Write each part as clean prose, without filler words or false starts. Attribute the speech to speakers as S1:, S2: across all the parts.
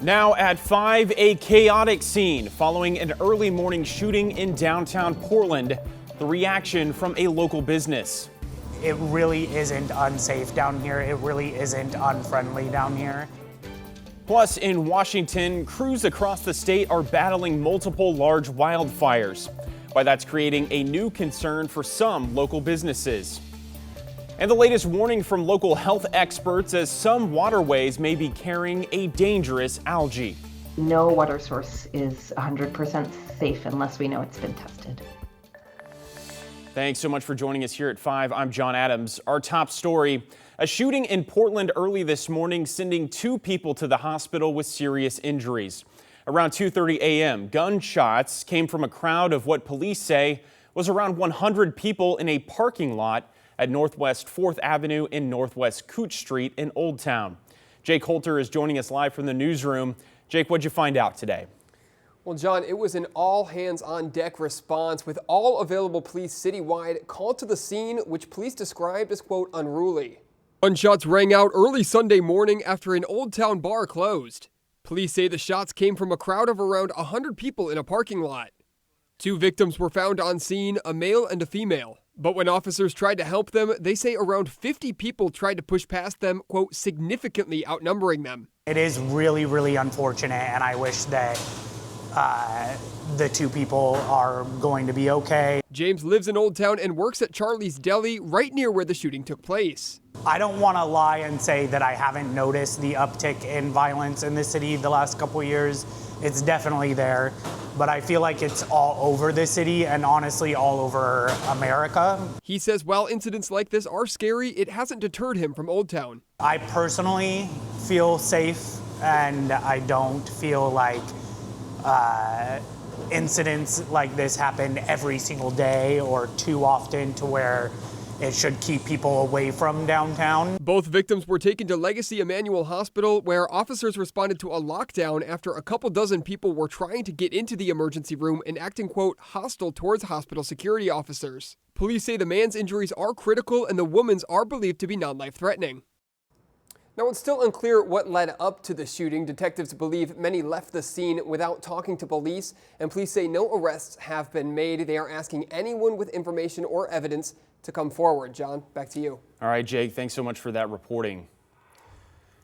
S1: Now at 5, a chaotic scene following an early morning shooting in downtown Portland. The reaction from a local business.
S2: It really isn't unsafe down here. It really isn't unfriendly down here.
S1: Plus, in Washington, crews across the state are battling multiple large wildfires. Why that's creating a new concern for some local businesses. And the latest warning from local health experts as some waterways may be carrying a dangerous algae.
S3: No water source is 100% safe unless we know it's been tested.
S1: Thanks so much for joining us here at 5. I'm John Adams. Our top story, a shooting in Portland early this morning, sending 2 people to the hospital with serious injuries. Around 2:30 a.m., gunshots came from a crowd of what police say was around 100 people in a parking lot at Northwest 4th Avenue and Northwest Cooch Street in Old Town. Jake Holter is joining us live from the newsroom. Jake, what'd you find out today?
S4: Well, John, it was an all-hands-on-deck response with all available police citywide called to the scene, which police described as, quote, unruly. Gunshots rang out early Sunday morning after an Old Town bar closed. Police say the shots came from a crowd of around 100 people in a parking lot. 2 victims were found on scene, a male and a female. But when officers tried to help them, they say around 50 people tried to push past them, quote, significantly outnumbering them.
S2: It is really, really unfortunate, and I wish that the 2 people are going to be okay.
S4: James lives in Old Town and works at Charlie's Deli right near where the shooting took place.
S2: I don't want to lie and say that I haven't noticed the uptick in violence in the city the last couple years. It's definitely there, but I feel like it's all over the city and honestly all over America.
S4: He says while incidents like this are scary, it hasn't deterred him from Old Town.
S2: I personally feel safe, and I don't feel like incidents like this happen every single day or too often to where it should keep people away from downtown.
S4: Both victims were taken to Legacy Emmanuel Hospital, where officers responded to a lockdown after a couple dozen people were trying to get into the emergency room and acting, quote, hostile towards hospital security officers. Police say the man's injuries are critical and the woman's are believed to be non-life-threatening. Now, it's still unclear what led up to the shooting. Detectives believe many left the scene without talking to police, and police say no arrests have been made. They are asking anyone with information or evidence to come forward. John, back to you.
S1: All right, Jake, thanks so much for that reporting.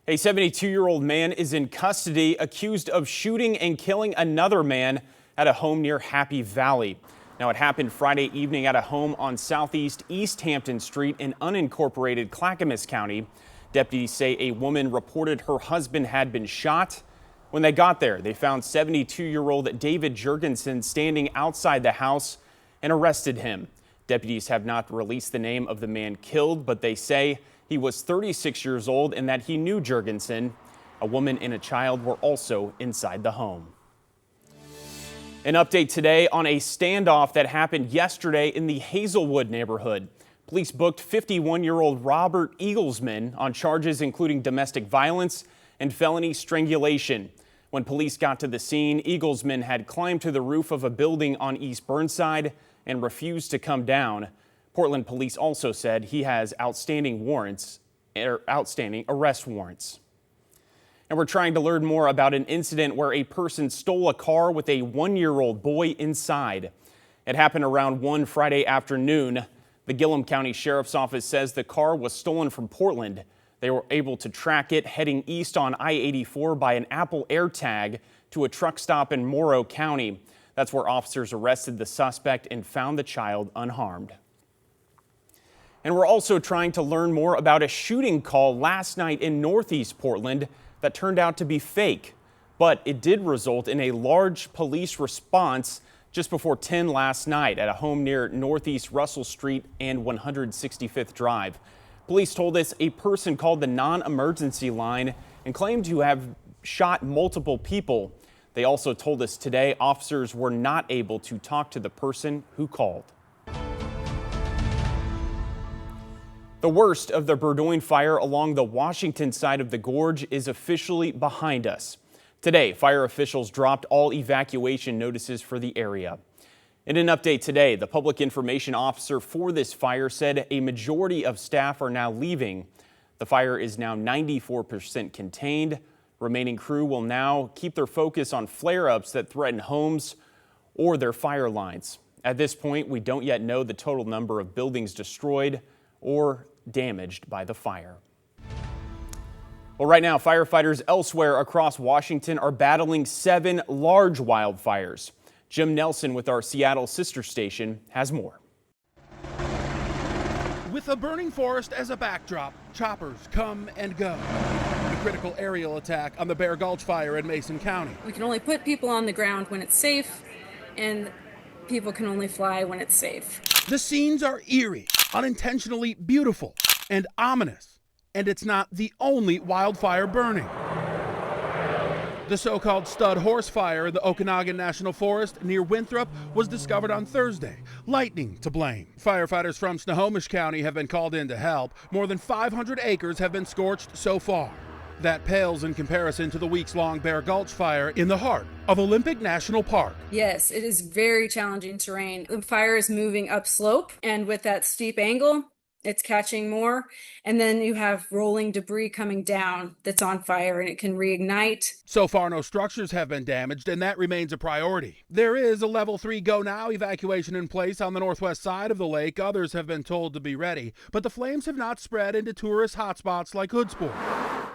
S1: A 72-year-old man is in custody accused of shooting and killing another man at a home near Happy Valley. Now, it happened Friday evening at a home on Southeast East Hampton Street in unincorporated Clackamas County. Deputies say a woman reported her husband had been shot. When they got there, they found 72-year-old David Jurgensen standing outside the house and arrested him. Deputies have not released the name of the man killed, but they say he was 36 years old and that he knew Jurgensen. A woman and a child were also inside the home. An update today on a standoff that happened yesterday in the Hazelwood neighborhood. Police booked 51-year-old Robert Eaglesman on charges including domestic violence and felony strangulation. When police got to the scene, Eaglesman had climbed to the roof of a building on East Burnside and refused to come down. Portland police also said he has outstanding arrest warrants. And we're trying to learn more about an incident where a person stole a car with a 1-year-old boy inside. It happened around 1 Friday afternoon. The Gillum County Sheriff's Office says the car was stolen from Portland. They were able to track it heading east on I-84 by an Apple AirTag to a truck stop in Morrow County. That's where officers arrested the suspect and found the child unharmed. And we're also trying to learn more about a shooting call last night in Northeast Portland that turned out to be fake. But it did result in a large police response just before 10 last night at a home near Northeast Russell Street and 165th Drive. Police told us a person called the non-emergency line and claimed to have shot multiple people. They also told us today officers were not able to talk to the person who called. The worst of the Burgoyne fire along the Washington side of the gorge is officially behind us. Today, fire officials dropped all evacuation notices for the area. In an update today, the public information officer for this fire said a majority of staff are now leaving. The fire is now 94% contained. Remaining crew will now keep their focus on flare-ups that threaten homes or their fire lines. At this point, we don't yet know the total number of buildings destroyed or damaged by the fire. Well, right now, firefighters elsewhere across Washington are battling 7 large wildfires. Jim Nelson with our Seattle sister station has more.
S5: With a burning forest as a backdrop, choppers come and go. The critical aerial attack on the Bear Gulch fire in Mason County.
S6: We can only put people on the ground when it's safe, and people can only fly when it's safe.
S5: The scenes are eerie, unintentionally beautiful, and ominous. And it's not the only wildfire burning. The so-called stud horse fire in the Okanagan National Forest near Winthrop was discovered on Thursday. Lightning to blame. Firefighters from Snohomish County have been called in to help. More than 500 acres have been scorched so far. That pales in comparison to the weeks-long Bear Gulch fire in the heart of Olympic National Park.
S6: Yes, it is very challenging terrain. The fire is moving upslope, and with that steep angle, it's catching more. And then you have rolling debris coming down that's on fire, and it can reignite.
S5: So far, no structures have been damaged, and that remains a priority. There is a level 3 go now evacuation in place on the northwest side of the lake. Others have been told to be ready, but the flames have not spread into tourist hotspots like Hoodsport.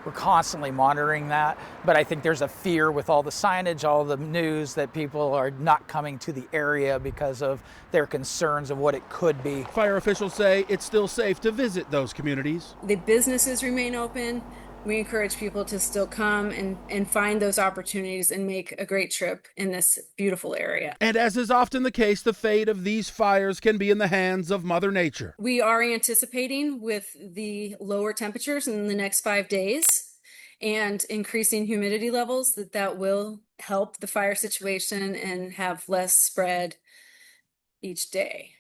S7: We're constantly monitoring that, but I think there's a fear with all the signage, all the news, that people are not coming to the area because of their concerns of what it could be.
S5: Fire officials say it's still safe to visit those communities.
S6: The businesses remain open. We encourage people to still come and find those opportunities and make a great trip in this beautiful area.
S5: And as is often the case, the fate of these fires can be in the hands of Mother Nature.
S6: We are anticipating, with the lower temperatures in the next 5 days and increasing humidity levels, that will help the fire situation and have less spread each day.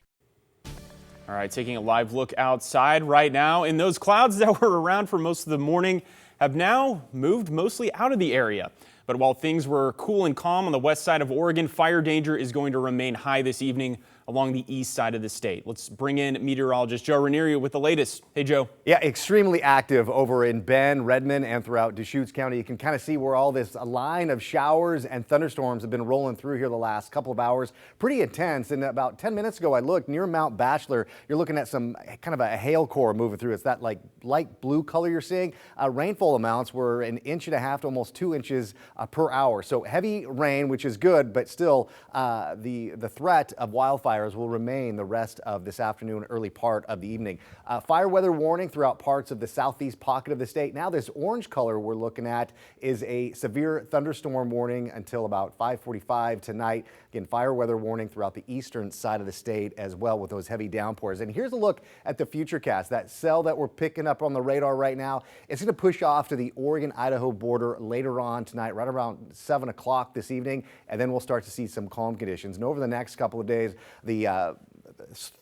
S1: All right, taking a live look outside right now, and those clouds that were around for most of the morning have now moved mostly out of the area. But while things were cool and calm on the west side of Oregon, fire danger is going to remain high this evening along the east side of the state. Let's bring in meteorologist Joe Ranieri with the latest. Hey, Joe.
S8: Yeah, extremely active over in Bend, Redmond, and throughout Deschutes County. You can kind of see where all this line of showers and thunderstorms have been rolling through here the last couple of hours. Pretty intense. And about 10 minutes ago, I looked near Mount Bachelor. You're looking at some kind of a hail core moving through. It's that like light blue color you're seeing. Rainfall amounts were 1.5 inches to almost 2 inches per hour. So heavy rain, which is good, but still the threat of wildfires will remain the rest of this afternoon, early part of the evening. Fire weather warning throughout parts of the southeast pocket of the state. Now this orange color we're looking at is a severe thunderstorm warning until about 5:45 tonight. Again, fire weather warning throughout the eastern side of the state as well with those heavy downpours. And here's a look at the futurecast. That cell that we're picking up on the radar right now, it's going to push off to the Oregon-Idaho border later on tonight, right around 7 o'clock this evening, and then we'll start to see some calm conditions. And over the next couple of days, the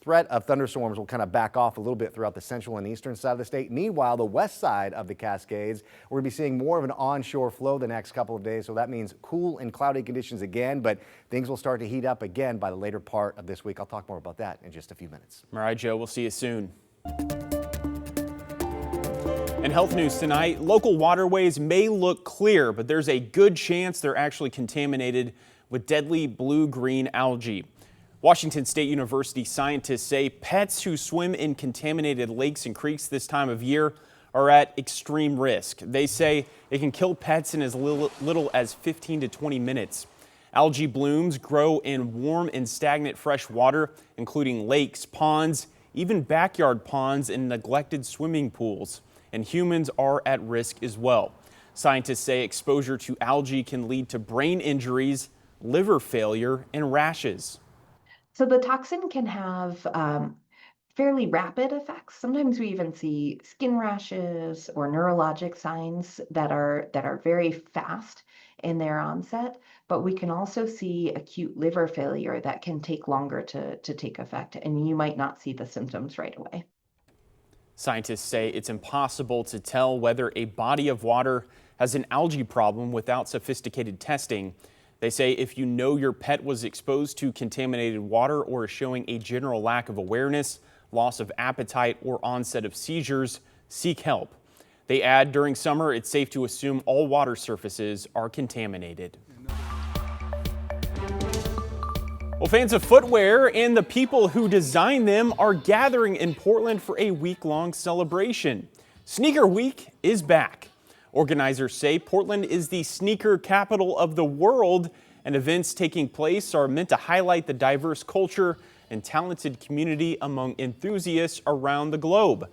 S8: threat of thunderstorms will kind of back off a little bit throughout the central and eastern side of the state. Meanwhile, the west side of the Cascades, we're going to be seeing more of an onshore flow the next couple of days. So that means cool and cloudy conditions again, but things will start to heat up again by the later part of this week. I'll talk more about that in just a few minutes.
S1: All right, Joe, we'll see you soon. In health news tonight, local waterways may look clear, but there's a good chance they're actually contaminated with deadly blue-green algae. Washington State University scientists say pets who swim in contaminated lakes and creeks this time of year are at extreme risk. They say it can kill pets in as little as 15 to 20 minutes. Algae blooms grow in warm and stagnant fresh water, including lakes, ponds, even backyard ponds and neglected swimming pools. And humans are at risk as well. Scientists say exposure to algae can lead to brain injuries, liver failure, and rashes.
S3: So the toxin can have fairly rapid effects. Sometimes we even see skin rashes or neurologic signs that are very fast in their onset, but we can also see acute liver failure that can take longer to take effect, and you might not see the symptoms right away.
S1: Scientists say it's impossible to tell whether a body of water has an algae problem without sophisticated testing. They say if you know your pet was exposed to contaminated water or is showing a general lack of awareness, loss of appetite, or onset of seizures, seek help. They add, during summer, it's safe to assume all water surfaces are contaminated. Well, fans of footwear and the people who design them are gathering in Portland for a week-long celebration. Sneaker Week is back. Organizers say Portland is the sneaker capital of the world, and events taking place are meant to highlight the diverse culture and talented community among enthusiasts around the globe.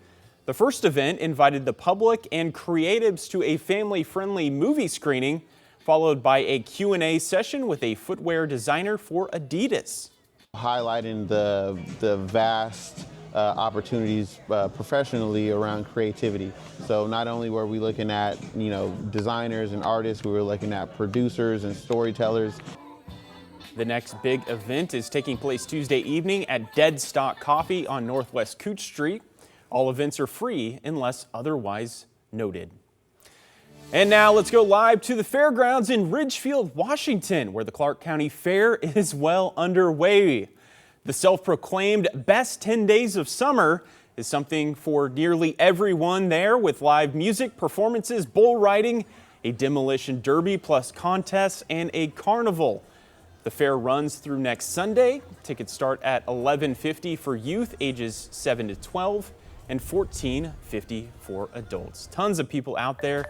S1: The first event invited the public and creatives to a family-friendly movie screening, followed by a Q&A session with a footwear designer for Adidas.
S9: Highlighting the vast opportunities professionally around creativity. So not only were we looking at, designers and artists, we were looking at producers and storytellers.
S1: The next big event is taking place Tuesday evening at Dead Stock Coffee on Northwest Cooch Street. All events are free unless otherwise noted. And now let's go live to the fairgrounds in Ridgefield, Washington, where the Clark County Fair is well underway. The self-proclaimed best 10 days of summer is something for nearly everyone there, with live music, performances, bull riding, a demolition derby plus contests, and a carnival. The fair runs through next Sunday. Tickets start at $11.50 for youth ages 7 to 12 and $14.50 for adults. Tons of people out there.